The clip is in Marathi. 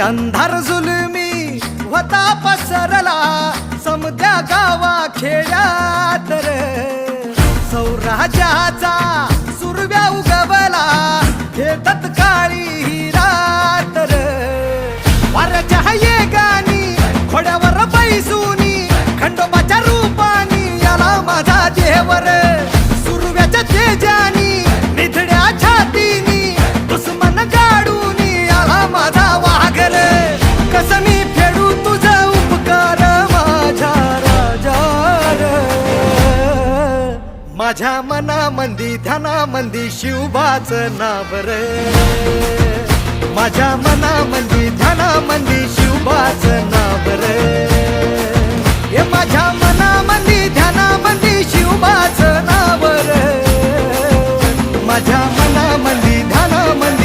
अंधार जुलमी होता पसरला समद्या गावा खेड्यात रे, सौराज्याचा सुरव्या उगवला हे तत्काळी ही रात रे. वाऱ्याच्या येगानी खोड्यावर बैसूनी खंडोबाच्या रूपानी याला माझा देवर, सुरव्याच्या तेजानी निधड्या छातीनी दुश्मन गाडून याला माझा वाघर. कसं मी फेडू तुझा उपकार माझ्या राजा रे. माझ्या मनामंदी ध्यानामंदी शिवबाच नाव रे, माझ्या मनामंदी ध्यानामंदी शिवबाच नाव रे. हे माझ्या मनामंदी ध्यानामंदी शिवबाच